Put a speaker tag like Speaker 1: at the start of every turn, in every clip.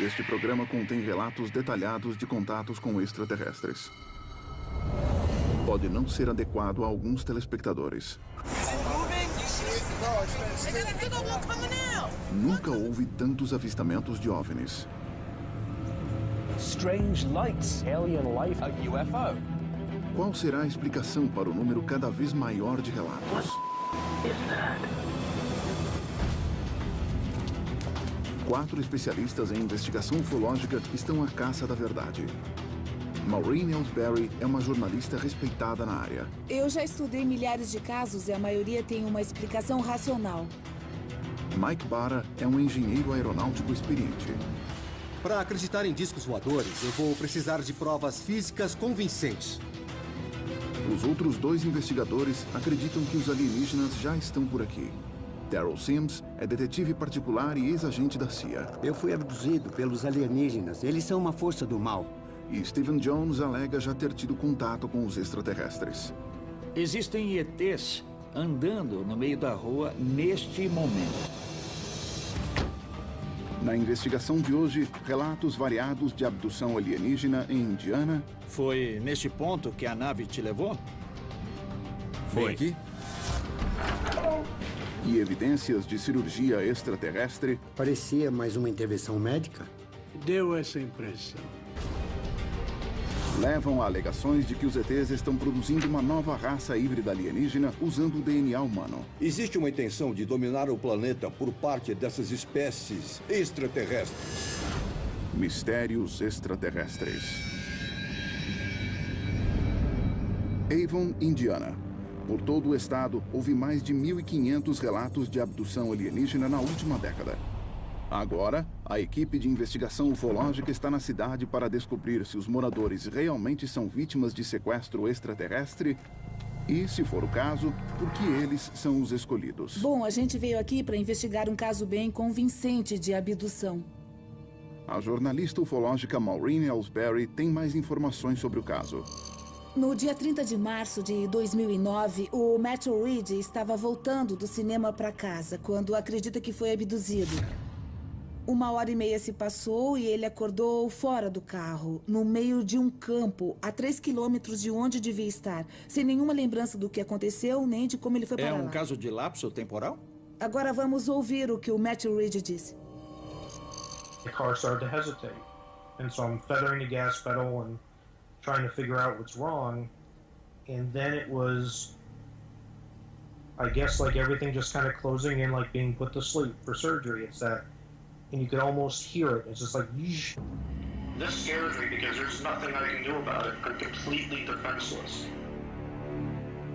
Speaker 1: Este programa contém relatos detalhados de contatos com extraterrestres. Pode não ser adequado a alguns telespectadores. Nunca houve tantos avistamentos de OVNIs.
Speaker 2: Strange lights, alien life, a UFO.
Speaker 1: Qual será a explicação para o número cada vez maior de relatos? Quatro especialistas em investigação ufológica estão à caça da verdade. Maureen Ellsbury é uma jornalista respeitada na área.
Speaker 3: Eu já estudei milhares de casos e a maioria tem uma explicação racional.
Speaker 1: Mike Barra é um engenheiro aeronáutico experiente.
Speaker 4: Para acreditar em discos voadores, eu vou precisar de provas físicas convincentes.
Speaker 1: Os outros dois investigadores acreditam que os alienígenas já estão por aqui. Daryl Sims é detetive particular e ex-agente da CIA.
Speaker 5: Eu fui abduzido pelos alienígenas. Eles são uma força do mal.
Speaker 1: E Stephen Jones alega já ter tido contato com os extraterrestres.
Speaker 6: Existem ETs andando no meio da rua neste momento.
Speaker 1: Na investigação de hoje, relatos variados de abdução alienígena em Indiana.
Speaker 6: Foi neste ponto que a nave te levou?
Speaker 4: Foi aqui?
Speaker 1: E evidências de cirurgia extraterrestre.
Speaker 5: Parecia mais uma intervenção médica.
Speaker 7: Deu essa impressão.
Speaker 1: Levam a alegações de que os ETs estão produzindo uma nova raça híbrida alienígena usando o DNA humano.
Speaker 8: Existe uma intenção de dominar o planeta por parte dessas espécies extraterrestres.
Speaker 1: Mistérios extraterrestres. Avon, Indiana. Por todo o estado, houve mais de 1.500 relatos de abdução alienígena na última década. Agora, a equipe de investigação ufológica está na cidade para descobrir se os moradores realmente são vítimas de sequestro extraterrestre e, se for o caso, por que eles são os escolhidos.
Speaker 3: Bom, a gente veio aqui para investigar um caso bem convincente de abdução.
Speaker 1: A jornalista ufológica Maureen Ellsbury tem mais informações sobre o caso.
Speaker 3: No dia 30 de março de 2009, o Matthew Reed estava voltando do cinema para casa quando acredita que foi abduzido. 1h30 se passou e ele acordou fora do carro, no meio de um campo, a 3 quilômetros de onde devia estar, sem nenhuma lembrança do que aconteceu, nem de como ele foi para lá.
Speaker 6: É um caso de lapso temporal?
Speaker 3: Agora vamos ouvir o que o Matthew Reed disse.
Speaker 9: The car started to hesitate, and so I'm feathering the gas pedal and trying to figure out what's wrong, and then it was, I guess, like everything just kind of closing in, like being put to sleep for surgery. It's that, and you could almost hear it. It's just like, yeesh. This scares me because there's nothing I can do about it. I'm completely defenseless.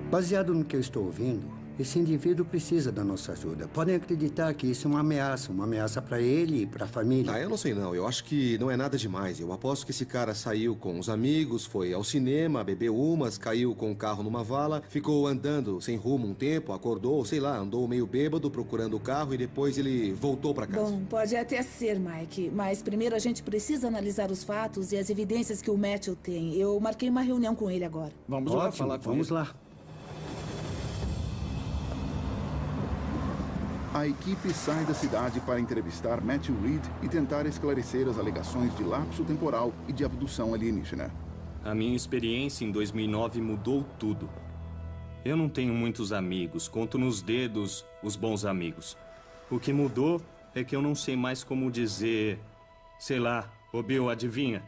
Speaker 5: Baseado no que eu estou ouvindo, esse indivíduo precisa da nossa ajuda. Podem acreditar que isso é uma ameaça para ele e para a família.
Speaker 4: Eu não sei não. Eu acho que não é nada demais. Eu aposto que esse cara saiu com os amigos, foi ao cinema, bebeu umas, caiu com o carro numa vala, ficou andando sem rumo um tempo, acordou, sei lá, andou meio bêbado procurando o carro e depois ele voltou para casa.
Speaker 3: Bom, pode até ser, Mike, mas primeiro a gente precisa analisar os fatos e as evidências que o Matthew tem. Eu marquei uma reunião com ele agora.
Speaker 6: Vamos lá falar com ele.
Speaker 5: Vamos lá.
Speaker 1: A equipe sai da cidade para entrevistar Matthew Reed e tentar esclarecer as alegações de lapso temporal e de abdução alienígena.
Speaker 10: A minha experiência em 2009 mudou tudo. Eu não tenho muitos amigos, conto nos dedos os bons amigos. O que mudou é que eu não sei mais como dizer, sei lá, ô Bill, adivinha?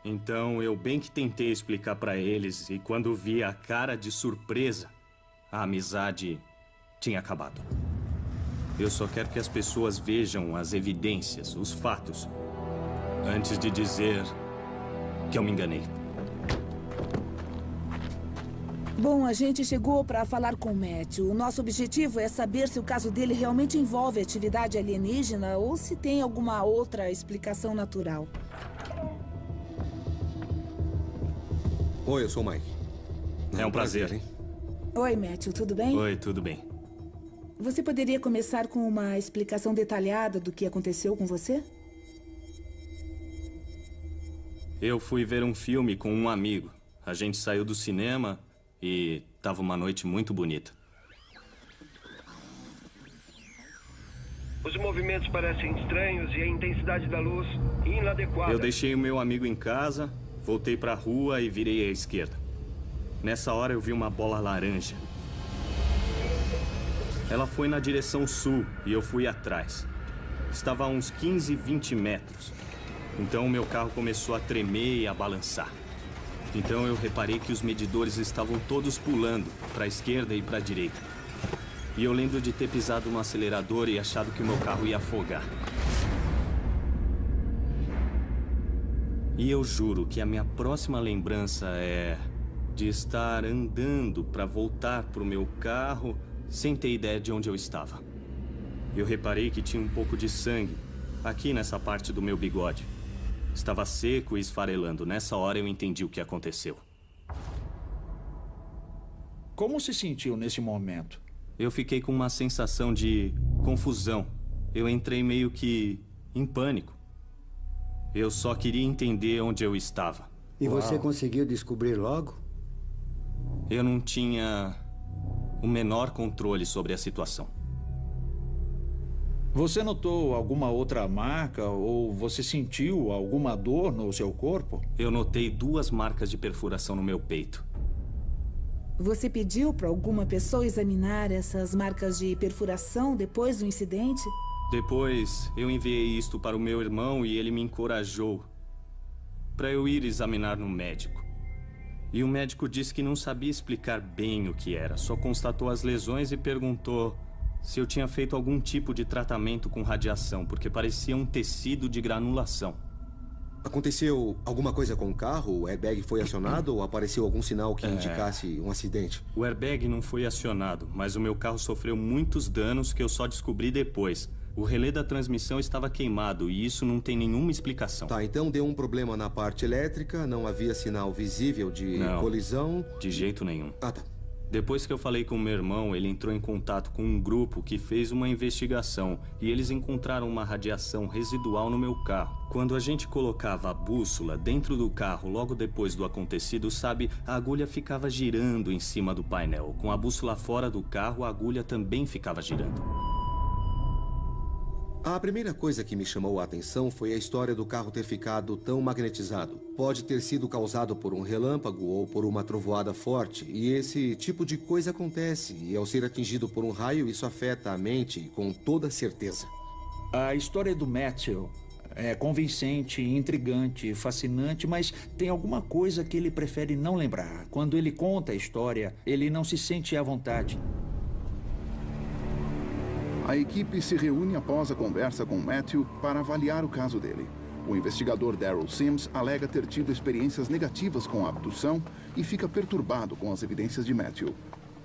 Speaker 10: Então eu bem que tentei explicar para eles e quando vi a cara de surpresa, a amizade tinha acabado. Eu só quero que as pessoas vejam as evidências, os fatos, antes de dizer que eu me enganei.
Speaker 3: Bom, a gente chegou para falar com o Matthew. O nosso objetivo é saber se o caso dele realmente envolve atividade alienígena ou se tem alguma outra explicação natural.
Speaker 4: Oi, eu sou o Mike.
Speaker 10: É um prazer, hein?
Speaker 3: Oi, Matthew, tudo bem?
Speaker 10: Oi, tudo bem.
Speaker 3: Você poderia começar com uma explicação detalhada do que aconteceu com você?
Speaker 10: Eu fui ver um filme com um amigo. A gente saiu do cinema e tava uma noite muito bonita.
Speaker 11: Os movimentos parecem estranhos e a intensidade da luz inadequada.
Speaker 10: Eu deixei o meu amigo em casa, voltei para a rua e virei à esquerda. Nessa hora eu vi uma bola laranja. Ela foi na direção sul e eu fui atrás. Estava a uns 15, 20 metros. Então o meu carro começou a tremer e a balançar. Então eu reparei que os medidores estavam todos pulando para a esquerda e para a direita. E eu lembro de ter pisado no acelerador e achado que o meu carro ia afogar. E eu juro que a minha próxima lembrança é de estar andando para voltar para o meu carro sem ter ideia de onde eu estava. Eu reparei que tinha um pouco de sangue aqui nessa parte do meu bigode. Estava seco e esfarelando. Nessa hora eu entendi o que aconteceu.
Speaker 6: Como se sentiu nesse momento?
Speaker 10: Eu fiquei com uma sensação de confusão. Eu entrei meio que em pânico. Eu só queria entender onde eu estava.
Speaker 5: E você conseguiu descobrir logo?
Speaker 10: Eu não tinha o menor controle sobre a situação.
Speaker 6: Você notou alguma outra marca ou você sentiu alguma dor no seu corpo?
Speaker 10: Eu notei 2 marcas de perfuração no meu peito.
Speaker 3: Você pediu para alguma pessoa examinar essas marcas de perfuração depois do incidente?
Speaker 10: Depois, eu enviei isto para o meu irmão e ele me encorajou para eu ir examinar no médico. E o médico disse que não sabia explicar bem o que era, só constatou as lesões e perguntou se eu tinha feito algum tipo de tratamento com radiação, porque parecia um tecido de granulação.
Speaker 4: Aconteceu alguma coisa com o carro? O airbag foi acionado ou apareceu algum sinal que indicasse um acidente?
Speaker 10: O airbag não foi acionado, mas o meu carro sofreu muitos danos que eu só descobri depois. O relé da transmissão estava queimado e isso não tem nenhuma explicação.
Speaker 4: Tá, então deu um problema na parte elétrica, não havia sinal visível de colisão?
Speaker 10: De jeito nenhum.
Speaker 4: Ah, tá.
Speaker 10: Depois que eu falei com meu irmão, ele entrou em contato com um grupo que fez uma investigação e eles encontraram uma radiação residual no meu carro. Quando a gente colocava a bússola dentro do carro logo depois do acontecido, sabe, a agulha ficava girando em cima do painel. Com a bússola fora do carro, a agulha também ficava girando.
Speaker 4: A primeira coisa que me chamou a atenção foi a história do carro ter ficado tão magnetizado. Pode ter sido causado por um relâmpago ou por uma trovoada forte, e esse tipo de coisa acontece, e ao ser atingido por um raio, isso afeta a mente com toda certeza.
Speaker 6: A história do Matthew é convincente, intrigante, fascinante, mas tem alguma coisa que ele prefere não lembrar. Quando ele conta a história, ele não se sente à vontade.
Speaker 1: A equipe se reúne após a conversa com Matthew para avaliar o caso dele. O investigador Daryl Sims alega ter tido experiências negativas com a abdução e fica perturbado com as evidências de Matthew.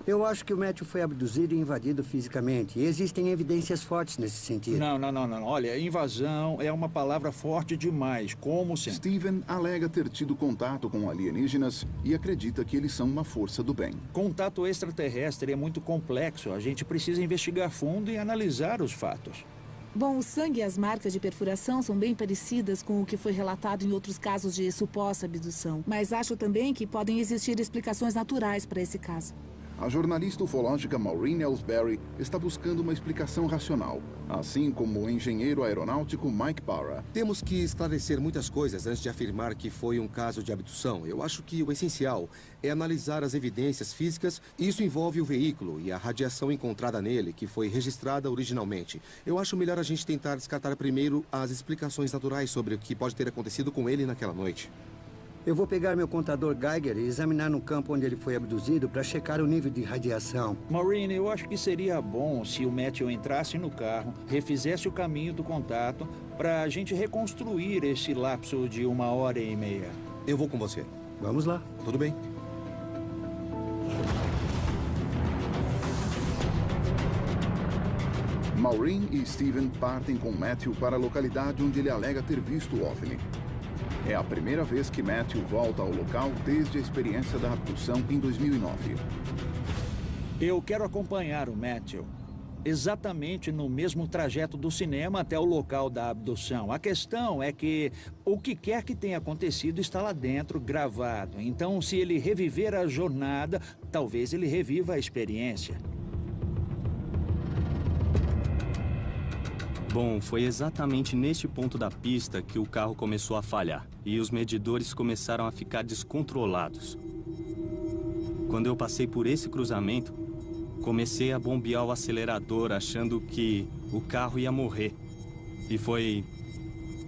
Speaker 5: Eu acho que o Matthew foi abduzido e invadido fisicamente. E existem evidências fortes nesse sentido.
Speaker 6: Não. Olha, invasão é uma palavra forte demais. Como sempre.
Speaker 1: Steven alega ter tido contato com alienígenas e acredita que eles são uma força do bem.
Speaker 6: Contato extraterrestre é muito complexo. A gente precisa investigar fundo e analisar os fatos.
Speaker 3: Bom, o sangue e as marcas de perfuração são bem parecidas com o que foi relatado em outros casos de suposta abdução. Mas acho também que podem existir explicações naturais para esse caso.
Speaker 1: A jornalista ufológica Maureen Ellsbury está buscando uma explicação racional, assim como o engenheiro aeronáutico Mike Barra.
Speaker 4: Temos que esclarecer muitas coisas antes de afirmar que foi um caso de abdução. Eu acho que o essencial é analisar as evidências físicas. Isso envolve o veículo e a radiação encontrada nele, que foi registrada originalmente. Eu acho melhor a gente tentar descartar primeiro as explicações naturais sobre o que pode ter acontecido com ele naquela noite.
Speaker 5: Eu vou pegar meu contador Geiger e examinar no campo onde ele foi abduzido para checar o nível de radiação.
Speaker 6: Maureen, eu acho que seria bom se o Matthew entrasse no carro, refizesse o caminho do contato, para a gente reconstruir esse lapso de 1h30.
Speaker 4: Eu vou com você.
Speaker 5: Vamos lá.
Speaker 4: Tudo bem.
Speaker 1: Maureen e Steven partem com Matthew para a localidade onde ele alega ter visto o OVNI. É a primeira vez que Matthew volta ao local desde a experiência da abdução em 2009.
Speaker 6: Eu quero acompanhar o Matthew exatamente no mesmo trajeto do cinema até o local da abdução. A questão é que o que quer que tenha acontecido está lá dentro gravado. Então, se ele reviver a jornada, talvez ele reviva a experiência.
Speaker 10: Bom, foi exatamente neste ponto da pista que o carro começou a falhar. E os medidores começaram a ficar descontrolados. Quando eu passei por esse cruzamento, comecei a bombear o acelerador achando que o carro ia morrer. E foi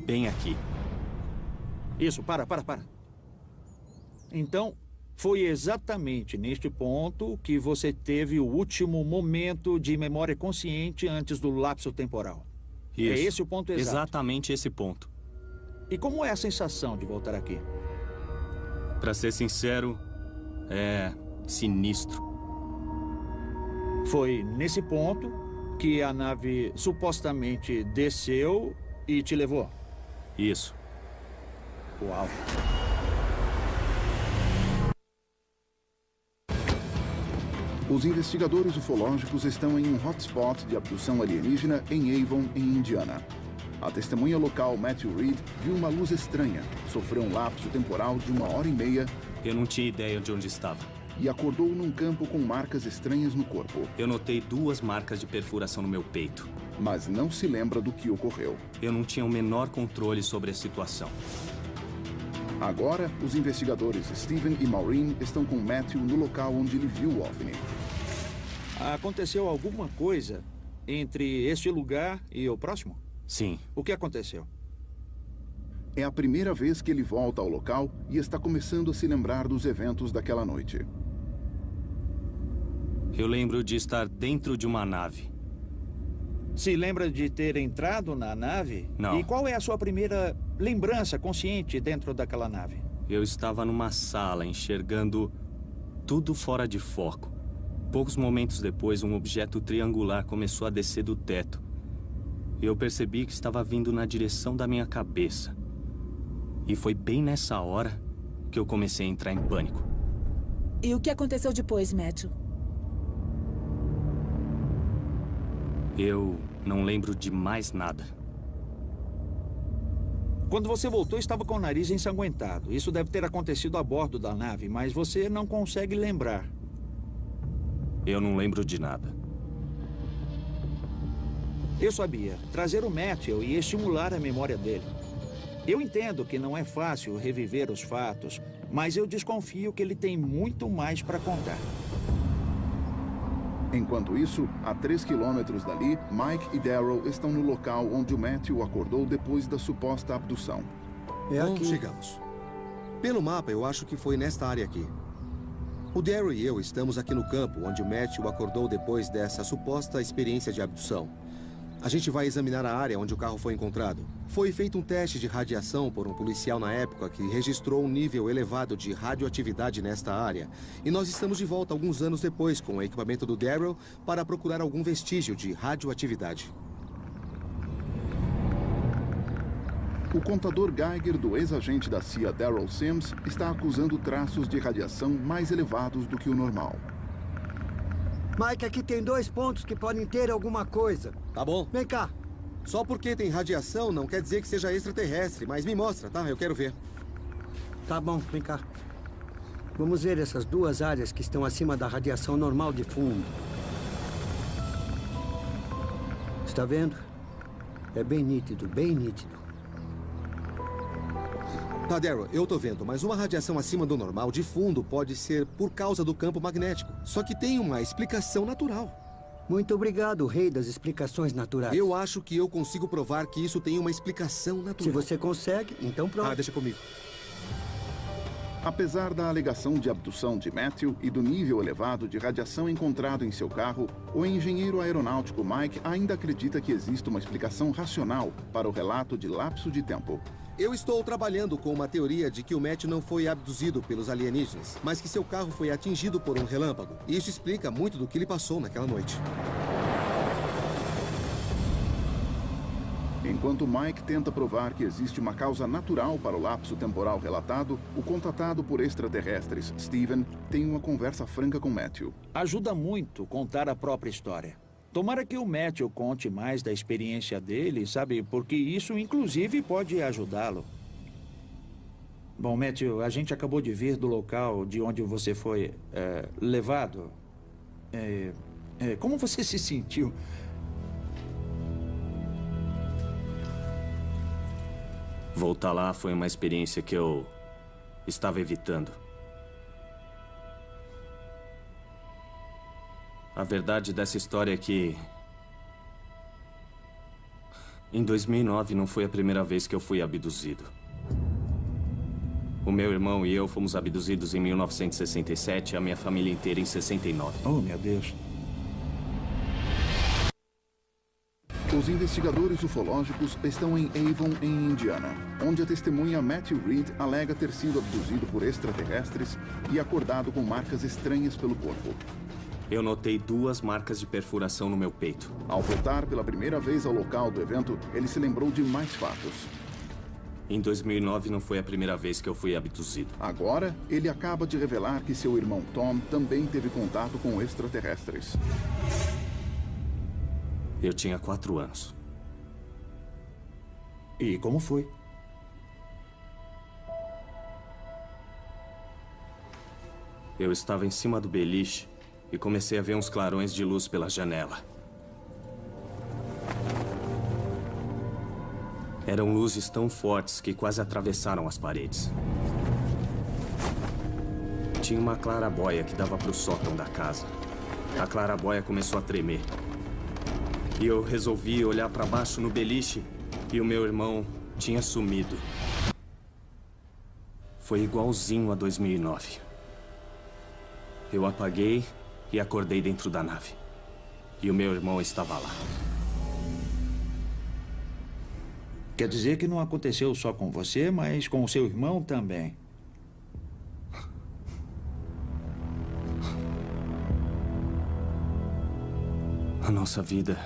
Speaker 10: bem aqui.
Speaker 6: Isso, para. Então, foi exatamente neste ponto que você teve o último momento de memória consciente antes do lapso temporal.
Speaker 10: Isso.
Speaker 6: É esse o ponto exato?
Speaker 10: Exatamente esse ponto.
Speaker 6: E como é a sensação de voltar aqui?
Speaker 10: Pra ser sincero, é sinistro.
Speaker 6: Foi nesse ponto que a nave supostamente desceu e te levou?
Speaker 10: Isso.
Speaker 6: Uau.
Speaker 1: Os investigadores ufológicos estão em um hotspot de abdução alienígena em Avon, em Indiana. A testemunha local, Matthew Reed, viu uma luz estranha, sofreu um lapso temporal de 1h30.
Speaker 10: Eu não tinha ideia de onde estava.
Speaker 1: E acordou num campo com marcas estranhas no corpo.
Speaker 10: Eu notei 2 marcas de perfuração no meu peito.
Speaker 1: Mas não se lembra do que ocorreu.
Speaker 10: Eu não tinha o menor controle sobre a situação.
Speaker 1: Agora, os investigadores Steven e Maureen estão com Matthew no local onde ele viu o OVNI.
Speaker 6: Aconteceu alguma coisa entre este lugar e o próximo?
Speaker 10: Sim.
Speaker 6: O que aconteceu?
Speaker 1: É a primeira vez que ele volta ao local e está começando a se lembrar dos eventos daquela noite.
Speaker 10: Eu lembro de estar dentro de uma nave.
Speaker 6: Se lembra de ter entrado na nave?
Speaker 10: Não.
Speaker 6: E qual é a sua primeira lembrança consciente dentro daquela nave?
Speaker 10: Eu estava numa sala enxergando tudo fora de foco. Poucos momentos depois, um objeto triangular começou a descer do teto. Eu percebi que estava vindo na direção da minha cabeça. E foi bem nessa hora que eu comecei a entrar em pânico.
Speaker 3: E o que aconteceu depois, Matthew?
Speaker 10: Eu não lembro de mais nada.
Speaker 6: Quando você voltou, estava com o nariz ensanguentado. Isso deve ter acontecido a bordo da nave, mas você não consegue lembrar.
Speaker 10: Eu não lembro de nada.
Speaker 6: Eu sabia. Trazer o Matthew e estimular a memória dele. Eu entendo que não é fácil reviver os fatos, mas eu desconfio que ele tem muito mais para contar.
Speaker 1: Enquanto isso, a 3 quilômetros dali, Mike e Daryl estão no local onde o Matthew acordou depois da suposta abdução.
Speaker 4: É aqui. Chegamos. Pelo mapa, eu acho que foi nesta área aqui. O Daryl e eu estamos aqui no campo, onde o Matthew acordou depois dessa suposta experiência de abdução. A gente vai examinar a área onde o carro foi encontrado. Foi feito um teste de radiação por um policial na época que registrou um nível elevado de radioatividade nesta área. E nós estamos de volta alguns anos depois com o equipamento do Daryl para procurar algum vestígio de radioatividade.
Speaker 1: O contador Geiger do ex-agente da CIA Daryl Sims está acusando traços de radiação mais elevados do que o normal.
Speaker 5: Mike, aqui tem 2 pontos que podem ter alguma coisa.
Speaker 4: Tá bom.
Speaker 5: Vem cá.
Speaker 4: Só porque tem radiação não quer dizer que seja extraterrestre, mas me mostra, tá? Eu quero ver.
Speaker 5: Tá bom, vem cá. Vamos ver essas 2 áreas que estão acima da radiação normal de fundo. Está vendo? É bem nítido, bem nítido.
Speaker 4: Tá, Daryl, eu tô vendo, mas uma radiação acima do normal de fundo pode ser por causa do campo magnético. Só que tem uma explicação natural.
Speaker 5: Muito obrigado, rei das explicações naturais.
Speaker 4: Eu acho que eu consigo provar que isso tem uma explicação natural.
Speaker 5: Se você consegue, então pronto.
Speaker 4: Deixa comigo.
Speaker 1: Apesar da alegação de abdução de Matthew e do nível elevado de radiação encontrado em seu carro, o engenheiro aeronáutico Mike ainda acredita que existe uma explicação racional para o relato de lapso de tempo.
Speaker 4: Eu estou trabalhando com uma teoria de que o Matthew não foi abduzido pelos alienígenas, mas que seu carro foi atingido por um relâmpago. E isso explica muito do que ele passou naquela noite.
Speaker 1: Enquanto Mike tenta provar que existe uma causa natural para o lapso temporal relatado, o contatado por extraterrestres, Steven, tem uma conversa franca com Matthew.
Speaker 6: Ajuda muito contar a própria história. Tomara que o Matthew conte mais da experiência dele, sabe? Porque isso, inclusive, pode ajudá-lo. Bom, Matthew, a gente acabou de vir do local de onde você foi levado. Como você se sentiu?
Speaker 10: Voltar lá foi uma experiência que eu estava evitando. A verdade dessa história é que... em 2009 não foi a primeira vez que eu fui abduzido. O meu irmão e eu fomos abduzidos em 1967 e a minha família inteira em 69.
Speaker 6: Oh, meu Deus.
Speaker 1: Os investigadores ufológicos estão em Avon, em Indiana, onde a testemunha Matthew Reed alega ter sido abduzido por extraterrestres e acordado com marcas estranhas pelo corpo.
Speaker 10: Eu notei 2 marcas de perfuração no meu peito.
Speaker 1: Ao voltar pela primeira vez ao local do evento, ele se lembrou de mais fatos.
Speaker 10: Em 2009 não foi a primeira vez que eu fui abduzido.
Speaker 1: Agora, ele acaba de revelar que seu irmão Tom também teve contato com extraterrestres.
Speaker 10: Eu tinha 4 anos.
Speaker 6: E como foi?
Speaker 10: Eu estava em cima do beliche e comecei a ver uns clarões de luz pela janela. Eram luzes tão fortes que quase atravessaram as paredes. Tinha uma clarabóia que dava para o sótão da casa. A clarabóia começou a tremer. E eu resolvi olhar para baixo no beliche e o meu irmão tinha sumido. Foi igualzinho a 2009. Eu apaguei e acordei dentro da nave. E o meu irmão estava lá.
Speaker 6: Quer dizer que não aconteceu só com você, mas com o seu irmão também.
Speaker 10: A nossa vida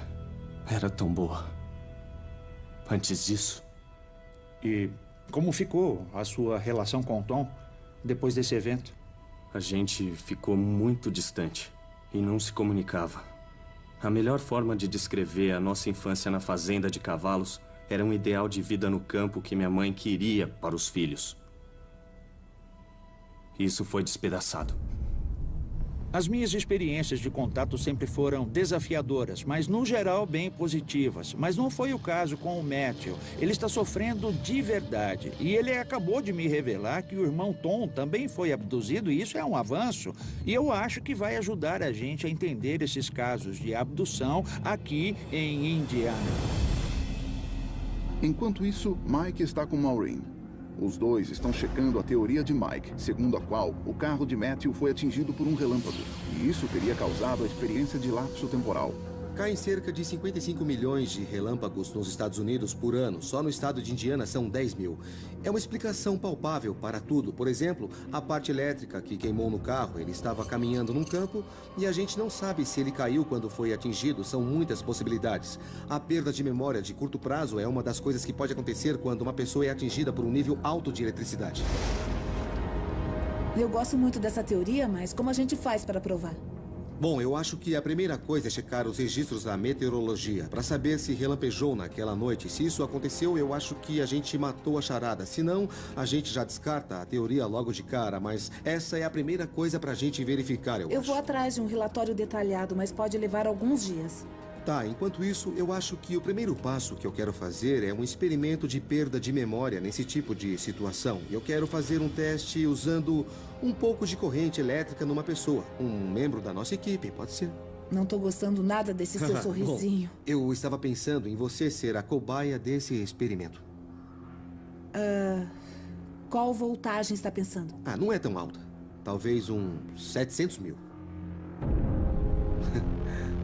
Speaker 10: era tão boa antes disso.
Speaker 6: E como ficou a sua relação com o Tom depois desse evento?
Speaker 10: A gente ficou muito distante e não se comunicava. A melhor forma de descrever a nossa infância na fazenda de cavalos era um ideal de vida no campo que minha mãe queria para os filhos. Isso foi despedaçado.
Speaker 6: As minhas experiências de contato sempre foram desafiadoras, mas no geral bem positivas. Mas não foi o caso com o Matthew. Ele está sofrendo de verdade. E ele acabou de me revelar que o irmão Tom também foi abduzido, e isso é um avanço. E eu acho que vai ajudar a gente a entender esses casos de abdução aqui em Indiana.
Speaker 1: Enquanto isso, Mike está com Maureen. Os dois estão checando a teoria de Mike, segundo a qual o carro de Matthew foi atingido por um relâmpago. E isso teria causado a experiência de lapso temporal.
Speaker 4: Caem cerca de 55 milhões de relâmpagos nos Estados Unidos por ano. Só no estado de Indiana são 10 mil. É uma explicação palpável para tudo. Por exemplo, a parte elétrica que queimou no carro. Ele estava caminhando num campo e a gente não sabe se ele caiu quando foi atingido. São muitas possibilidades. A perda de memória de curto prazo é uma das coisas que pode acontecer quando uma pessoa é atingida por um nível alto de eletricidade.
Speaker 3: Eu gosto muito dessa teoria, mas como a gente faz para provar?
Speaker 4: Bom, eu acho que a primeira coisa é checar os registros da meteorologia para saber se relampejou naquela noite. Se isso aconteceu, eu acho que a gente matou a charada. Se não, a gente já descarta a teoria logo de cara, mas essa é a primeira coisa para a gente verificar, eu acho.
Speaker 3: Eu vou atrás de um relatório detalhado, mas pode levar alguns dias.
Speaker 4: Tá, enquanto isso, eu acho que o primeiro passo que eu quero fazer é um experimento de perda de memória nesse tipo de situação. Eu quero fazer um teste usando um pouco de corrente elétrica numa pessoa. Um membro da nossa equipe, pode ser.
Speaker 3: Não tô gostando nada desse seu sorrisinho.
Speaker 4: Bom, eu estava pensando em você ser a cobaia desse experimento.
Speaker 3: Qual voltagem está pensando?
Speaker 4: Ah, não é tão alta. Talvez uns 700 mil.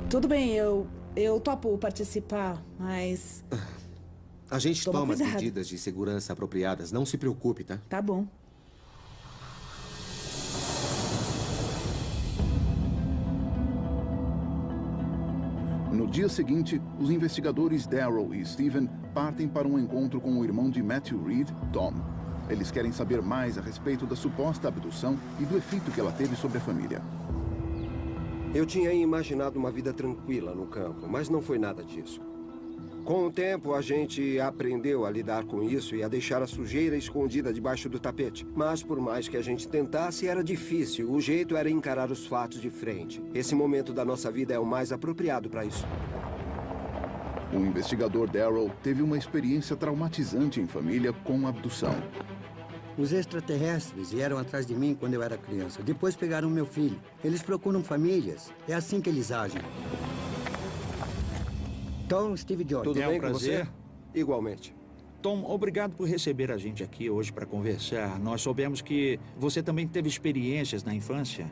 Speaker 3: Tudo bem, eu topo participar, mas...
Speaker 4: A gente toma as
Speaker 3: cuidado.
Speaker 4: medidas de segurança apropriadas. Não se preocupe, tá?
Speaker 3: Tá bom.
Speaker 1: No dia seguinte, os investigadores Daryl e Steven partem para um encontro com o irmão de Matthew Reed, Tom. Eles querem saber mais a respeito da suposta abdução e do efeito que ela teve sobre a família.
Speaker 11: Eu tinha imaginado uma vida tranquila no campo, mas não foi nada disso. Com o tempo, a gente aprendeu a lidar com isso e a deixar a sujeira escondida debaixo do tapete. Mas por mais que a gente tentasse, era difícil. O jeito era encarar os fatos de frente. Esse momento da nossa vida é o mais apropriado para isso.
Speaker 1: O investigador Darrow teve uma experiência traumatizante em família com abdução.
Speaker 5: Os extraterrestres vieram atrás de mim quando eu era criança. Depois pegaram meu filho. Eles procuram famílias. É assim que eles agem. Tom, Steve George.
Speaker 11: Tudo bem com
Speaker 6: prazer?
Speaker 11: você? Igualmente.
Speaker 6: Tom, obrigado por receber a gente aqui hoje para conversar. Nós soubemos que você também teve experiências na infância.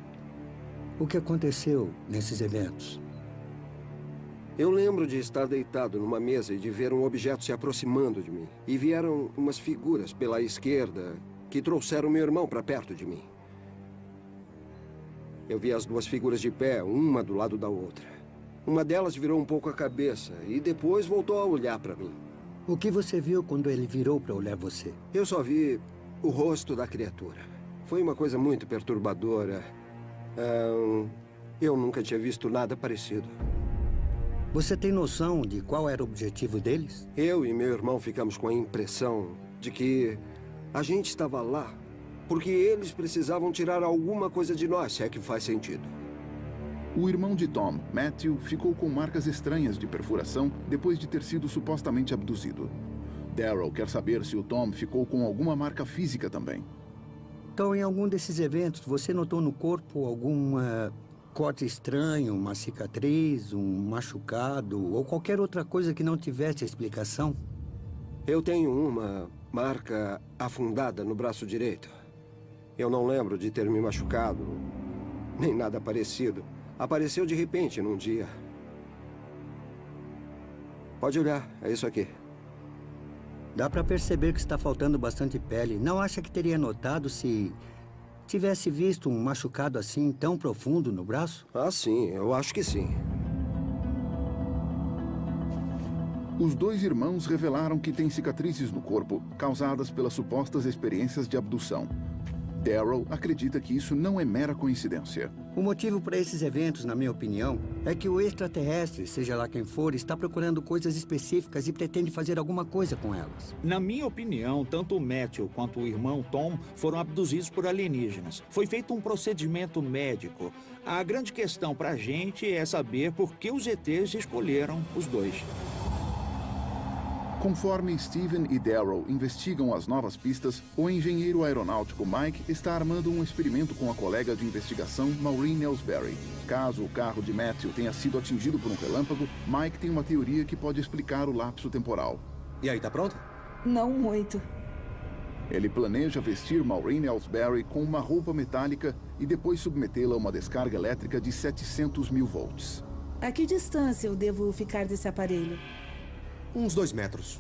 Speaker 5: O que aconteceu nesses eventos?
Speaker 11: Eu lembro de estar deitado numa mesa e de ver um objeto se aproximando de mim. E vieram umas figuras pela esquerda que trouxeram meu irmão para perto de mim. Eu vi as duas figuras de pé, uma do lado da outra. Uma delas virou um pouco a cabeça e depois voltou a olhar para mim.
Speaker 5: O que você viu quando ele virou para olhar você?
Speaker 11: Eu só vi o rosto da criatura. Foi uma coisa muito perturbadora. Eu nunca tinha visto nada parecido.
Speaker 5: Você tem noção de qual era o objetivo deles?
Speaker 11: Eu e meu irmão ficamos com a impressão de que a gente estava lá porque eles precisavam tirar alguma coisa de nós, se é que faz sentido.
Speaker 1: O irmão de Tom, Matthew, ficou com marcas estranhas de perfuração depois de ter sido supostamente abduzido. Darrow quer saber se o Tom ficou com alguma marca física também.
Speaker 5: Então, em algum desses eventos, você notou no corpo algum corte estranho, uma cicatriz, um machucado ou qualquer outra coisa que não tivesse explicação?
Speaker 11: Eu tenho uma marca afundada no braço direito. Eu não lembro de ter me machucado, nem nada parecido. Apareceu de repente num dia. Pode olhar, é isso aqui.
Speaker 5: Dá para perceber que está faltando bastante pele. Não acha que teria notado se tivesse visto um machucado assim tão profundo no braço?
Speaker 11: Ah, sim, eu acho que sim.
Speaker 1: Os dois irmãos revelaram que têm cicatrizes no corpo causadas pelas supostas experiências de abdução. Darrow acredita que isso não é mera coincidência.
Speaker 5: O motivo para esses eventos, na minha opinião, é que o extraterrestre, seja lá quem for, está procurando coisas específicas e pretende fazer alguma coisa com elas.
Speaker 6: Na minha opinião, tanto o Matthew quanto o irmão Tom foram abduzidos por alienígenas. Foi feito um procedimento médico. A grande questão para a gente é saber por que os ETs escolheram os dois.
Speaker 1: Conforme Steven e Darrow investigam as novas pistas, o engenheiro aeronáutico Mike está armando um experimento com a colega de investigação Maureen Ellsbury. Caso o carro de Matthew tenha sido atingido por um relâmpago, Mike tem uma teoria que pode explicar o lapso temporal.
Speaker 4: E aí, tá pronto?
Speaker 3: Não muito.
Speaker 1: Ele planeja vestir Maureen Ellsbury com uma roupa metálica e depois submetê-la a uma descarga elétrica de 700 mil volts.
Speaker 3: A que distância eu devo ficar desse aparelho?
Speaker 4: Uns 2 metros.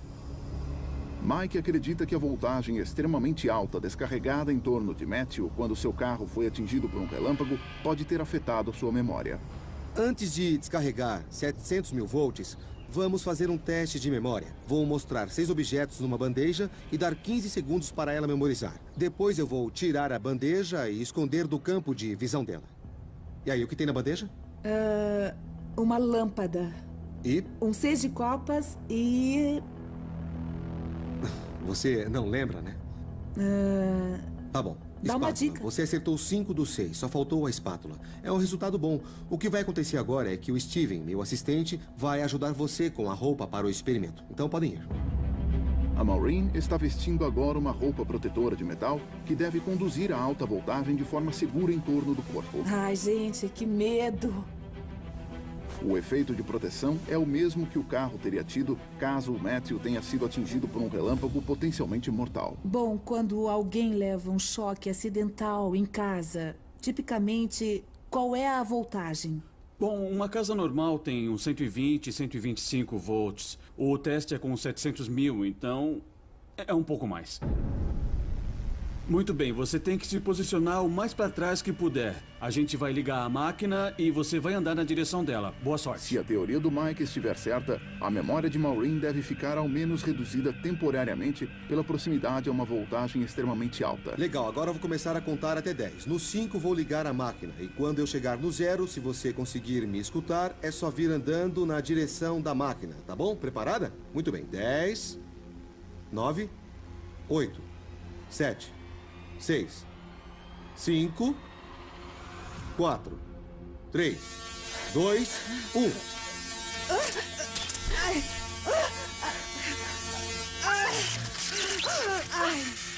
Speaker 1: Mike acredita que a voltagem extremamente alta descarregada em torno de Matthew quando seu carro foi atingido por um relâmpago pode ter afetado a sua memória.
Speaker 4: Antes de descarregar 700 mil volts, vamos fazer um teste de memória. Vou mostrar 6 objetos numa bandeja e dar 15 segundos para ela memorizar. Depois eu vou tirar a bandeja e esconder do campo de visão dela. E aí, o que tem na bandeja?
Speaker 3: Uma lâmpada.
Speaker 4: E?
Speaker 3: Um 6 de copas e...
Speaker 4: Você não lembra, né? Tá bom.
Speaker 3: Dá uma dica.
Speaker 4: Você acertou 5 dos 6, só faltou a espátula. É um resultado bom. O que vai acontecer agora é que o Steven, meu assistente, vai ajudar você com a roupa para o experimento. Então podem ir.
Speaker 1: A Maureen está vestindo agora uma roupa protetora de metal que deve conduzir a alta voltagem de forma segura em torno do corpo.
Speaker 3: Ai, gente, que medo!
Speaker 1: O efeito de proteção é o mesmo que o carro teria tido caso o Matthew tenha sido atingido por um relâmpago potencialmente mortal.
Speaker 3: Bom, quando alguém leva um choque acidental em casa, tipicamente, qual é a voltagem?
Speaker 12: Bom, uma casa normal tem uns 120, 125 volts. O teste é com 700 mil, então é um pouco mais. Muito bem, você tem que se posicionar o mais para trás que puder. A gente vai ligar a máquina e você vai andar na direção dela. Boa sorte.
Speaker 1: Se a teoria do Mike estiver certa, a memória de Maureen deve ficar ao menos reduzida temporariamente pela proximidade a uma voltagem extremamente alta.
Speaker 4: Legal, agora eu vou começar a contar até 10. No 5 vou ligar a máquina e quando eu chegar no 0, se você conseguir me escutar, é só vir andando na direção da máquina, tá bom? Preparada? Muito bem. 10, 9, 8, 7... 6, 5, 4, 3, 2, 1.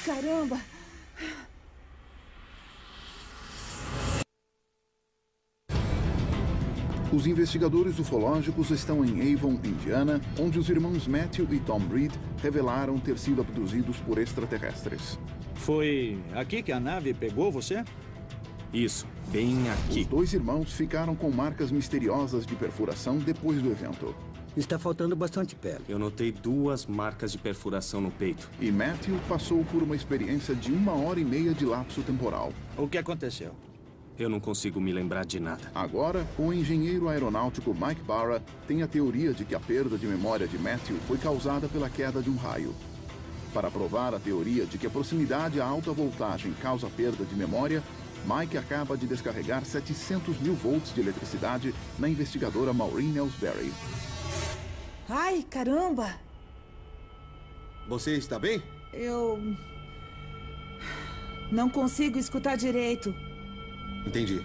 Speaker 3: caramba!
Speaker 1: Os investigadores ufológicos estão em Avon, Indiana, onde os irmãos Matthew e Tom Reed revelaram ter sido abduzidos por extraterrestres.
Speaker 6: Foi aqui que a nave pegou você?
Speaker 10: Isso, bem aqui.
Speaker 1: Os dois irmãos ficaram com marcas misteriosas de perfuração depois do evento.
Speaker 5: Está faltando bastante pele.
Speaker 10: Eu notei 2 marcas de perfuração no peito.
Speaker 1: E Matthew passou por uma experiência de 1h30 de lapso temporal.
Speaker 6: O que aconteceu?
Speaker 10: Eu não consigo me lembrar de nada.
Speaker 1: Agora, o engenheiro aeronáutico Mike Barra tem a teoria de que a perda de memória de Matthew foi causada pela queda de um raio. Para provar a teoria de que a proximidade a alta voltagem causa perda de memória, Mike acaba de descarregar 700 mil volts de eletricidade na investigadora Maureen Ellsbury.
Speaker 3: Ai, caramba!
Speaker 4: Você está bem?
Speaker 3: Eu... não consigo escutar direito.
Speaker 4: Entendi.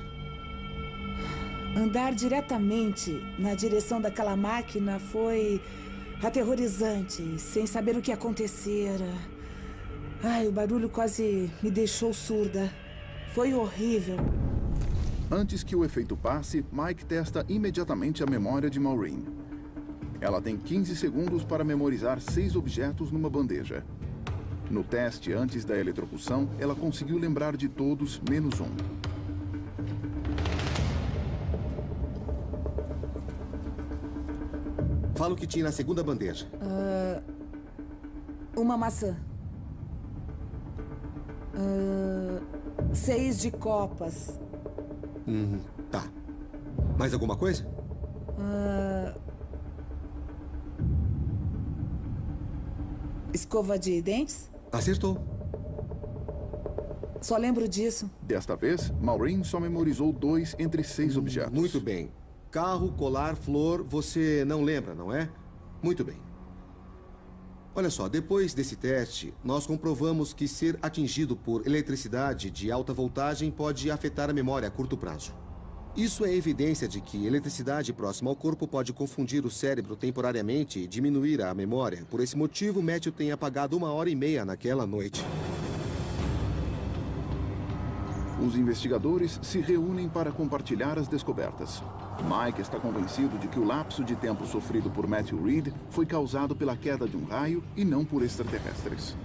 Speaker 3: Andar diretamente na direção daquela máquina foi aterrorizante, sem saber o que acontecera. Ai, o barulho quase me deixou surda. Foi horrível.
Speaker 1: Antes que o efeito passe, Mike testa imediatamente a memória de Maureen. Ela tem 15 segundos para memorizar 6 objetos numa bandeja. No teste antes da eletrocução, ela conseguiu lembrar de todos, menos um.
Speaker 4: Fala o que tinha na segunda bandeja.
Speaker 3: Uma maçã. 6 de copas.
Speaker 4: Tá. Mais alguma coisa?
Speaker 3: Escova de dentes?
Speaker 4: Acertou.
Speaker 3: Só lembro disso.
Speaker 1: Desta vez, Maureen só memorizou 2 entre 6 objetos.
Speaker 4: Muito bem. Carro, colar, flor, você não lembra, não é? Muito bem. Olha só, depois desse teste, nós comprovamos que ser atingido por eletricidade de alta voltagem pode afetar a memória a curto prazo. Isso é evidência de que eletricidade próxima ao corpo pode confundir o cérebro temporariamente e diminuir a memória. Por esse motivo, Matthew tem apagado 1h30 naquela noite.
Speaker 1: Os investigadores se reúnem para compartilhar as descobertas. Mike está convencido de que o lapso de tempo sofrido por Matthew Reed foi causado pela queda de um raio e não por extraterrestres.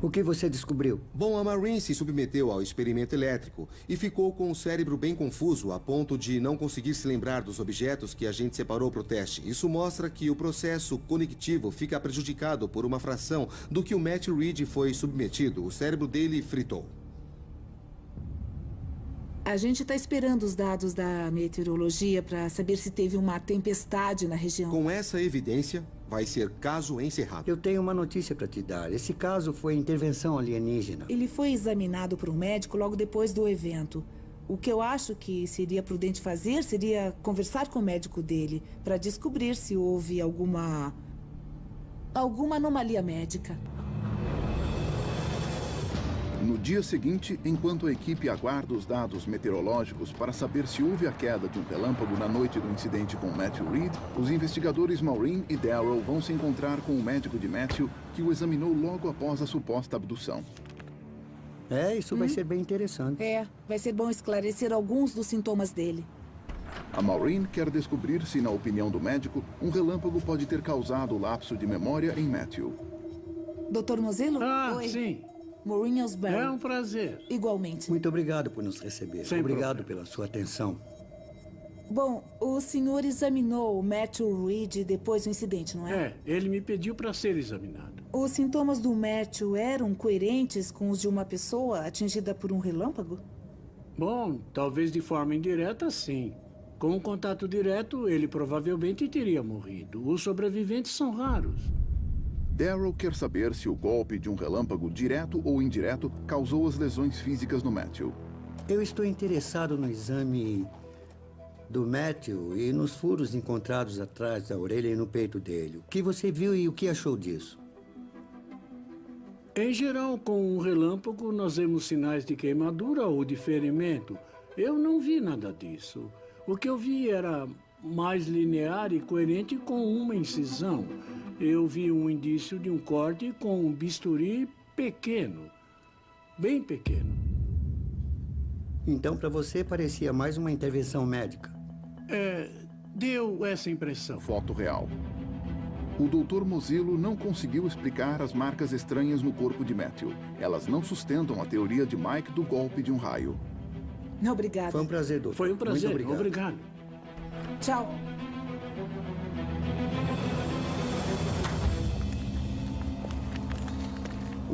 Speaker 5: O que você descobriu?
Speaker 4: Bom, a Maureen se submeteu ao experimento elétrico e ficou com o cérebro bem confuso a ponto de não conseguir se lembrar dos objetos que a gente separou para o teste. Isso mostra que o processo conectivo fica prejudicado por uma fração do que o Matthew Reed foi submetido. O cérebro dele fritou.
Speaker 3: A gente está esperando os dados da meteorologia para saber se teve uma tempestade na região.
Speaker 4: Com essa evidência, vai ser caso encerrado.
Speaker 5: Eu tenho uma notícia para te dar. Esse caso foi intervenção alienígena.
Speaker 3: Ele foi examinado por um médico logo depois do evento. O que eu acho que seria prudente fazer seria conversar com o médico dele para descobrir se houve alguma anomalia médica.
Speaker 1: No dia seguinte, enquanto a equipe aguarda os dados meteorológicos para saber se houve a queda de um relâmpago na noite do incidente com Matthew Reed, os investigadores Maureen e Darrell vão se encontrar com o médico de Matthew, que o examinou logo após a suposta abdução.
Speaker 5: Isso vai ser bem interessante.
Speaker 3: Vai ser bom esclarecer alguns dos sintomas dele.
Speaker 1: A Maureen quer descobrir se, na opinião do médico, um relâmpago pode ter causado o lapso de memória em Matthew.
Speaker 3: Dr. Mozelo?
Speaker 7: Oi. Sim.
Speaker 3: Maureen Ellsbury.
Speaker 7: É um prazer.
Speaker 3: Igualmente.
Speaker 5: Muito obrigado por nos receber.
Speaker 7: Sem
Speaker 5: obrigado
Speaker 7: problema.
Speaker 5: pela sua atenção.
Speaker 3: Bom, o senhor examinou o Matthew Reed depois do incidente, não é?
Speaker 7: Ele me pediu para ser examinado.
Speaker 3: Os sintomas do Matthew eram coerentes com os de uma pessoa atingida por um relâmpago?
Speaker 7: Bom, talvez de forma indireta, sim. Com um contato direto, ele provavelmente teria morrido. Os sobreviventes são raros.
Speaker 1: Darrell quer saber se o golpe de um relâmpago, direto ou indireto, causou as lesões físicas no Matthew.
Speaker 5: Eu estou interessado no exame do Matthew e nos furos encontrados atrás da orelha e no peito dele. O que você viu e o que achou disso?
Speaker 7: Em geral, com um relâmpago, nós vemos sinais de queimadura ou de ferimento. Eu não vi nada disso. O que eu vi era mais linear e coerente com uma incisão. Eu vi um indício de um corte com um bisturi pequeno. Bem pequeno.
Speaker 5: Então, para você, parecia mais uma intervenção médica.
Speaker 7: Deu essa impressão.
Speaker 1: Foto real. O Dr. Mozilo não conseguiu explicar as marcas estranhas no corpo de Matthew. Elas não sustentam a teoria de Mike do golpe de um raio.
Speaker 3: Obrigada.
Speaker 5: Foi um prazer, doutor.
Speaker 7: Foi um prazer.
Speaker 5: Muito obrigado.
Speaker 3: Tchau.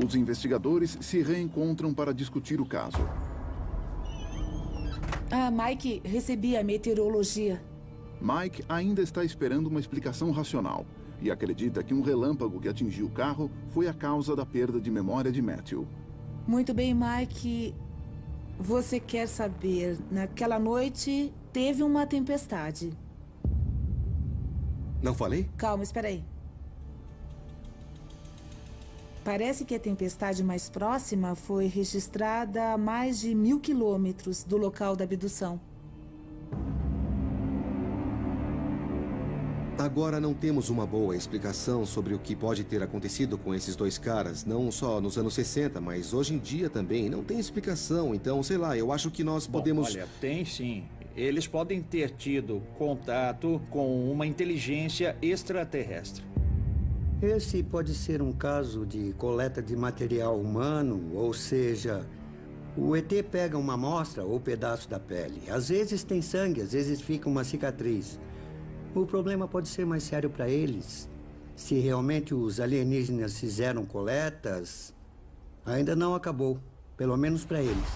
Speaker 1: Os investigadores se reencontram para discutir o caso.
Speaker 3: Mike, recebi a meteorologia.
Speaker 1: Mike ainda está esperando uma explicação racional e acredita que um relâmpago que atingiu o carro foi a causa da perda de memória de Matthew.
Speaker 3: Muito bem, Mike. Você quer saber, naquela noite teve uma tempestade.
Speaker 4: Não falei?
Speaker 3: Calma, espera aí. Parece que a tempestade mais próxima foi registrada a mais de 1.000 quilômetros do local da abdução.
Speaker 4: Agora não temos uma boa explicação sobre o que pode ter acontecido com esses dois caras, não só nos anos 60, mas hoje em dia também. Não tem explicação, então, sei lá, eu acho que nós podemos...
Speaker 6: Olha, tem sim. Eles podem ter tido contato com uma inteligência extraterrestre.
Speaker 5: Esse pode ser um caso de coleta de material humano, ou seja, o ET pega uma amostra ou pedaço da pele. Às vezes tem sangue, às vezes fica uma cicatriz. O problema pode ser mais sério para eles. Se realmente os alienígenas fizeram coletas, ainda não acabou, pelo menos para eles.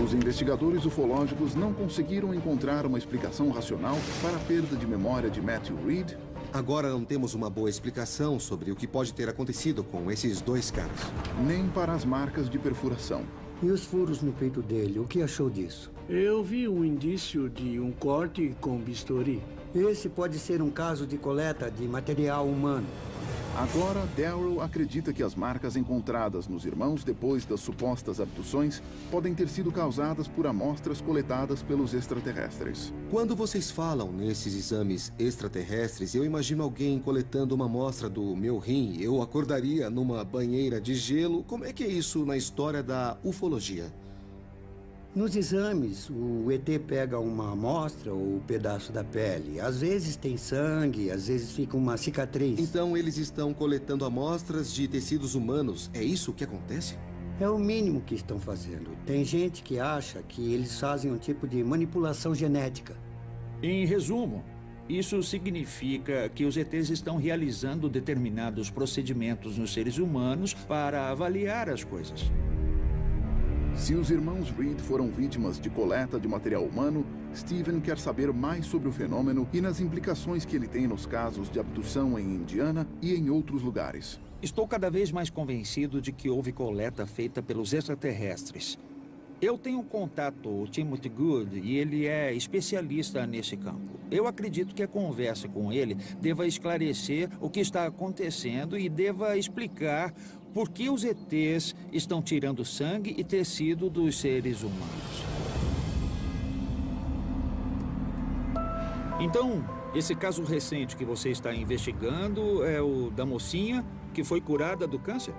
Speaker 1: Os investigadores ufológicos não conseguiram encontrar uma explicação racional para a perda de memória de Matthew Reed.
Speaker 4: Agora não temos uma boa explicação sobre o que pode ter acontecido com esses dois caras.
Speaker 1: Nem para as marcas de perfuração.
Speaker 5: E os furos no peito dele, o que achou disso?
Speaker 7: Eu vi um indício de um corte com bisturi.
Speaker 5: Esse pode ser um caso de coleta de material humano.
Speaker 1: Agora, Daryl acredita que as marcas encontradas nos irmãos depois das supostas abduções podem ter sido causadas por amostras coletadas pelos extraterrestres.
Speaker 4: Quando vocês falam nesses exames extraterrestres, eu imagino alguém coletando uma amostra do meu rim. Eu acordaria numa banheira de gelo. Como é que é isso na história da ufologia?
Speaker 5: Nos exames, o ET pega uma amostra ou um pedaço da pele. Às vezes tem sangue, às vezes fica uma cicatriz.
Speaker 4: Então eles estão coletando amostras de tecidos humanos. É isso que acontece?
Speaker 5: É o mínimo que estão fazendo. Tem gente que acha que eles fazem um tipo de manipulação genética.
Speaker 6: Em resumo, isso significa que os ETs estão realizando determinados procedimentos nos seres humanos para avaliar as coisas.
Speaker 1: Se os irmãos Reed foram vítimas de coleta de material humano, Steven quer saber mais sobre o fenômeno e nas implicações que ele tem nos casos de abdução em Indiana e em outros lugares.
Speaker 6: Estou cada vez mais convencido de que houve coleta feita pelos extraterrestres. Eu tenho um contato, o Timothy Good, e ele é especialista nesse campo. Eu acredito que a conversa com ele deva esclarecer o que está acontecendo e deva explicar por que os ETs estão tirando sangue e tecido dos seres humanos. Então, esse caso recente que você está investigando é o da mocinha que foi curada do câncer?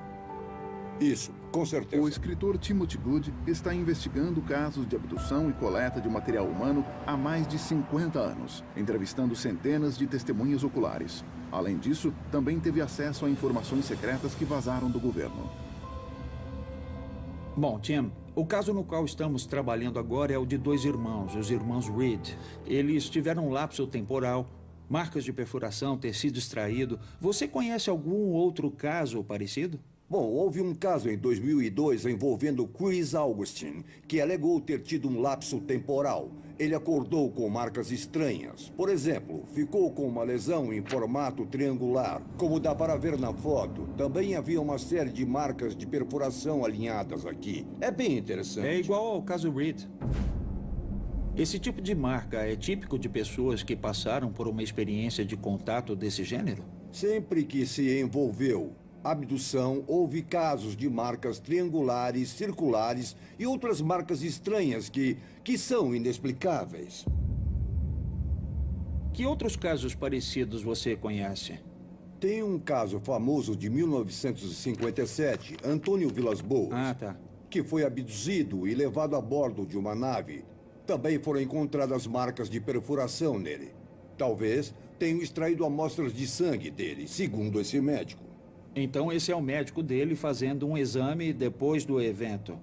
Speaker 8: Isso, com certeza.
Speaker 1: O escritor Timothy Good está investigando casos de abdução e coleta de material humano há mais de 50 anos, entrevistando centenas de testemunhas oculares. Além disso, também teve acesso a informações secretas que vazaram do governo.
Speaker 6: Bom, Tim, o caso no qual estamos trabalhando agora é o de dois irmãos, os irmãos Reed. Eles tiveram um lapso temporal, marcas de perfuração, tecido extraído. Você conhece algum outro caso parecido?
Speaker 8: Bom, houve um caso em 2002 envolvendo Chris Augustine, que alegou ter tido um lapso temporal. Ele acordou com marcas estranhas. Por exemplo, ficou com uma lesão em formato triangular, como dá para ver na foto. Também havia uma série de marcas de perfuração alinhadas aqui. É bem interessante.
Speaker 6: É igual ao caso Reed. Esse tipo de marca é típico de pessoas que passaram por uma experiência de contato desse gênero?
Speaker 8: Sempre que se envolveu abdução, houve casos de marcas triangulares, circulares e outras marcas estranhas que são inexplicáveis.
Speaker 6: Que outros casos parecidos você conhece?
Speaker 8: Tem um caso famoso de 1957, Antônio Vilas Boas.
Speaker 6: Ah, tá.
Speaker 8: Que foi abduzido e levado a bordo de uma nave. Também foram encontradas marcas de perfuração nele. Talvez tenham extraído amostras de sangue dele, segundo esse médico.
Speaker 6: Então esse é o médico dele fazendo um exame depois do evento.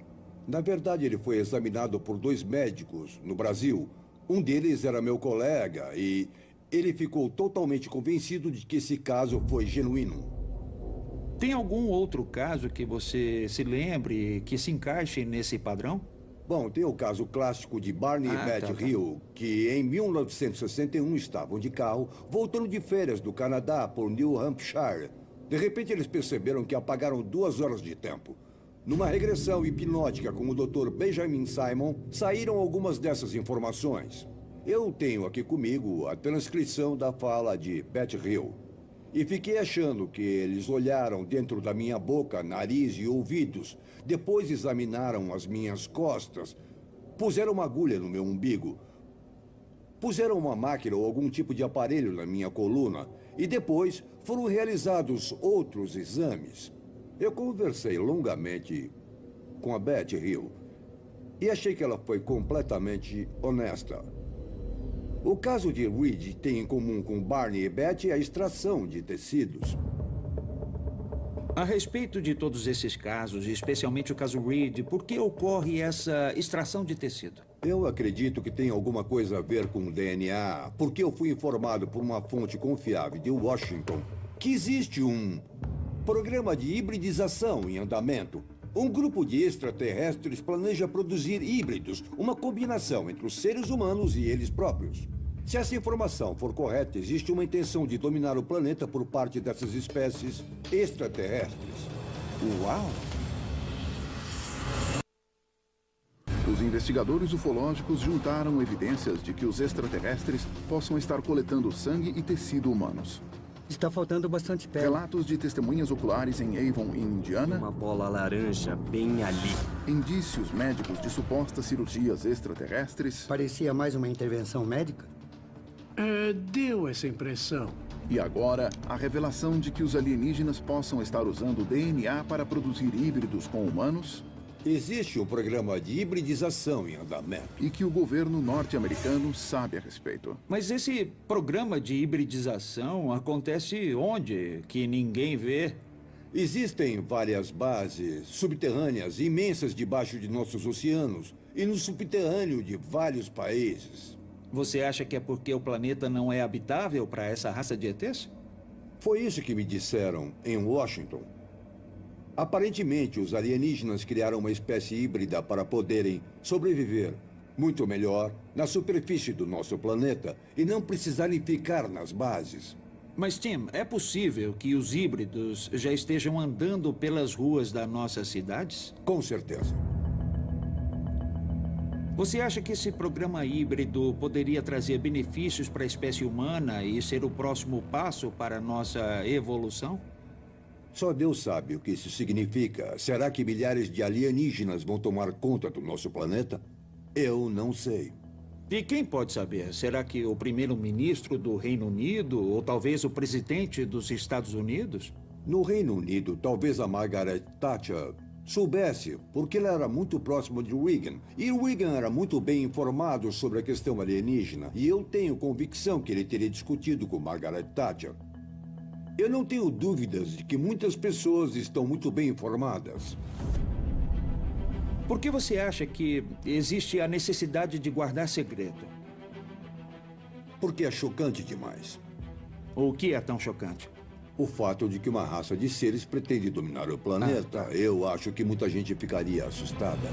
Speaker 8: Na verdade, ele foi examinado por 2 médicos no Brasil. Um deles era meu colega e ele ficou totalmente convencido de que esse caso foi genuíno.
Speaker 6: Tem algum outro caso que você se lembre que se encaixe nesse padrão?
Speaker 8: Bom, tem o caso clássico de Barney e Beth Hill, que em 1961 estavam de carro, voltando de férias do Canadá por New Hampshire. De repente, eles perceberam que apagaram 2 horas de tempo. Numa regressão hipnótica com o Dr. Benjamin Simon, saíram algumas dessas informações. Eu tenho aqui comigo a transcrição da fala de Beth Hill. E fiquei achando que eles olharam dentro da minha boca, nariz e ouvidos. Depois examinaram as minhas costas. Puseram uma agulha no meu umbigo. Puseram uma máquina ou algum tipo de aparelho na minha coluna. E depois foram realizados outros exames. Eu conversei longamente com a Beth Hill. E achei que ela foi completamente honesta. O caso de Reed tem em comum com Barney e Beth a extração de tecidos.
Speaker 6: A respeito de todos esses casos, especialmente o caso Reed, por que ocorre essa extração de tecido?
Speaker 8: Eu acredito que tem alguma coisa a ver com o DNA, porque eu fui informado por uma fonte confiável de Washington que existe um programa de hibridização em andamento. Um grupo de extraterrestres planeja produzir híbridos, uma combinação entre os seres humanos e eles próprios. Se essa informação for correta, existe uma intenção de dominar o planeta por parte dessas espécies extraterrestres.
Speaker 6: Uau!
Speaker 1: Os investigadores ufológicos juntaram evidências de que os extraterrestres possam estar coletando sangue e tecido humanos.
Speaker 5: Está faltando bastante pele.
Speaker 1: Relatos de testemunhas oculares em Avon, em Indiana.
Speaker 10: Uma bola laranja bem ali.
Speaker 1: Indícios médicos de supostas cirurgias extraterrestres.
Speaker 5: Parecia mais uma intervenção médica?
Speaker 7: Deu essa impressão.
Speaker 1: E agora, a revelação de que os alienígenas possam estar usando o DNA para produzir híbridos com humanos.
Speaker 8: Existe um programa de hibridização em andamento.
Speaker 1: E que o governo norte-americano sabe a respeito.
Speaker 6: Mas esse programa de hibridização acontece onde? Que ninguém vê?
Speaker 8: Existem várias bases subterrâneas imensas debaixo de nossos oceanos e no subterrâneo de vários países.
Speaker 6: Você acha que é porque o planeta não é habitável para essa raça de ETs?
Speaker 8: Foi isso que me disseram em Washington. Aparentemente, os alienígenas criaram uma espécie híbrida para poderem sobreviver muito melhor na superfície do nosso planeta e não precisarem ficar nas bases.
Speaker 6: Mas, Tim, é possível que os híbridos já estejam andando pelas ruas das nossas cidades?
Speaker 8: Com certeza.
Speaker 6: Você acha que esse programa híbrido poderia trazer benefícios para a espécie humana e ser o próximo passo para a nossa evolução?
Speaker 8: Só Deus sabe o que isso significa. Será que milhares de alienígenas vão tomar conta do nosso planeta? Eu não sei.
Speaker 6: E quem pode saber? Será que o primeiro-ministro do Reino Unido ou talvez o presidente dos Estados Unidos?
Speaker 8: No Reino Unido, talvez a Margaret Thatcher soubesse, porque ela era muito próxima de Reagan. E Reagan era muito bem informado sobre a questão alienígena. E eu tenho convicção que ele teria discutido com Margaret Thatcher. Eu não tenho dúvidas de que muitas pessoas estão muito bem informadas.
Speaker 6: Por que você acha que existe a necessidade de guardar segredo?
Speaker 8: Porque é chocante demais.
Speaker 6: O que é tão chocante?
Speaker 8: O fato de que uma raça de seres pretende dominar o planeta. Eu acho que muita gente ficaria assustada.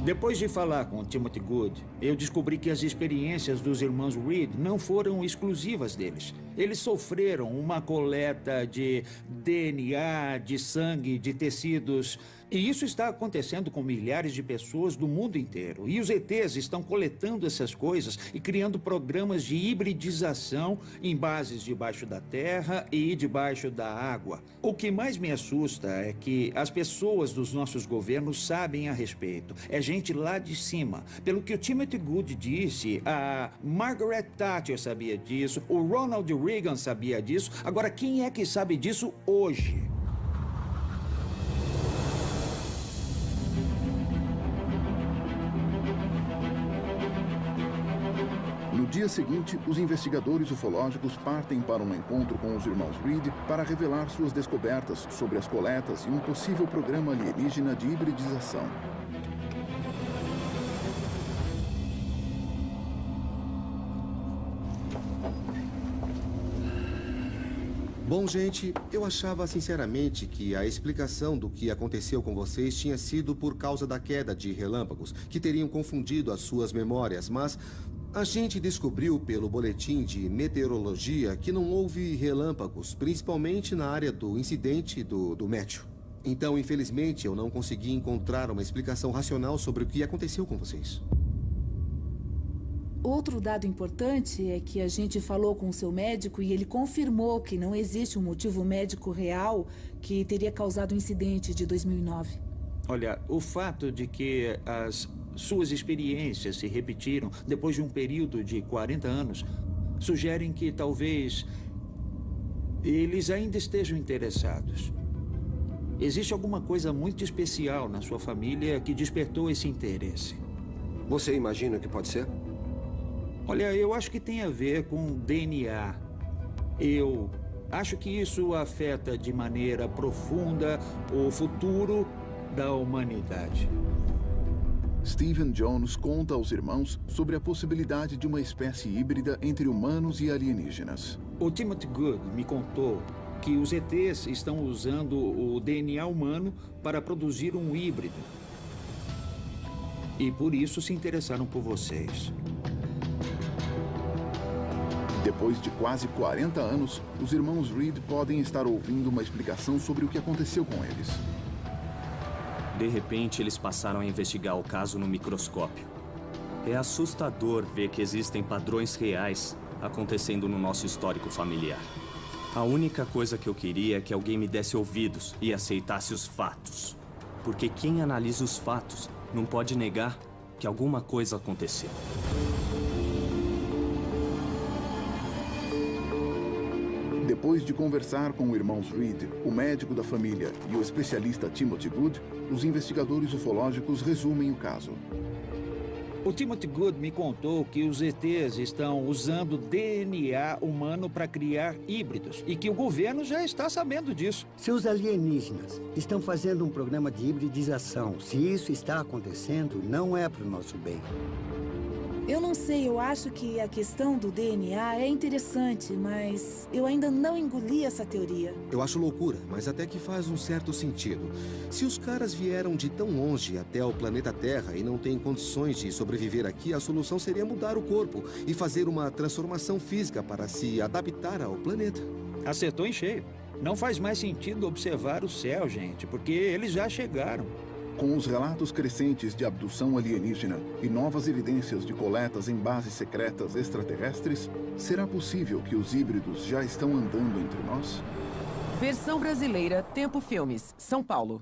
Speaker 6: Depois de falar com Timothy Good, eu descobri que as experiências dos irmãos Reed não foram exclusivas deles. Eles sofreram uma coleta de DNA, de sangue, de tecidos E isso está acontecendo com milhares de pessoas do mundo inteiro. E os ETs estão coletando essas coisas e criando programas de hibridização em bases debaixo da terra e debaixo da água. O que mais me assusta é que as pessoas dos nossos governos sabem a respeito. É gente lá de cima. Pelo que o Timothy Good disse, a Margaret Thatcher sabia disso, o Ronald Reagan sabia disso. Agora, quem é que sabe disso hoje?
Speaker 1: No dia seguinte, os investigadores ufológicos partem para um encontro com os irmãos Reed para revelar suas descobertas sobre as coletas e um possível programa alienígena de hibridização.
Speaker 4: Bom, gente, eu achava sinceramente que a explicação do que aconteceu com vocês tinha sido por causa da queda de relâmpagos, que teriam confundido as suas memórias, mas a gente descobriu pelo boletim de meteorologia que não houve relâmpagos, principalmente na área do incidente do Matthew. Então, infelizmente, eu não consegui encontrar uma explicação racional sobre o que aconteceu com vocês.
Speaker 3: Outro dado importante é que a gente falou com o seu médico e ele confirmou que não existe um motivo médico real que teria causado o incidente de 2009.
Speaker 6: Olha, o fato de que as suas experiências se repetiram depois de um período de 40 anos sugerem que talvez eles ainda estejam interessados. Existe alguma coisa muito especial na sua família que despertou esse interesse.
Speaker 11: Você imagina o que pode ser?
Speaker 6: Olha, eu acho que tem a ver com DNA. Eu acho que isso afeta de maneira profunda o futuro da humanidade.
Speaker 1: Stephen Jones conta aos irmãos sobre a possibilidade de uma espécie híbrida entre humanos e alienígenas.
Speaker 6: O Timothy Good me contou que os ETs estão usando o DNA humano para produzir um híbrido. E por isso se interessaram por vocês.
Speaker 1: Depois de quase 40 anos, os irmãos Reed podem estar ouvindo uma explicação sobre o que aconteceu com eles.
Speaker 10: De repente, eles passaram a investigar o caso no microscópio. É assustador ver que existem padrões reais acontecendo no nosso histórico familiar. A única coisa que eu queria é que alguém me desse ouvidos e aceitasse os fatos. Porque quem analisa os fatos não pode negar que alguma coisa aconteceu.
Speaker 1: Depois de conversar com os irmãos Reed, o médico da família e o especialista Timothy Good, os investigadores ufológicos resumem o caso.
Speaker 6: O Timothy Good me contou que os ETs estão usando DNA humano para criar híbridos e que o governo já está sabendo disso.
Speaker 5: Se os alienígenas estão fazendo um programa de hibridização, se isso está acontecendo, não é para o nosso bem.
Speaker 3: Eu não sei, eu acho que a questão do DNA é interessante, mas eu ainda não engoli essa teoria.
Speaker 4: Eu acho loucura, mas até que faz um certo sentido. Se os caras vieram de tão longe até o planeta Terra e não têm condições de sobreviver aqui, a solução seria mudar o corpo e fazer uma transformação física para se adaptar ao planeta.
Speaker 6: Acertou em cheio. Não faz mais sentido observar o céu, gente, porque eles já chegaram.
Speaker 1: Com os relatos crescentes de abdução alienígena e novas evidências de coletas em bases secretas extraterrestres, será possível que os híbridos já estão andando entre nós?
Speaker 13: Versão brasileira, Tempo Filmes, São Paulo.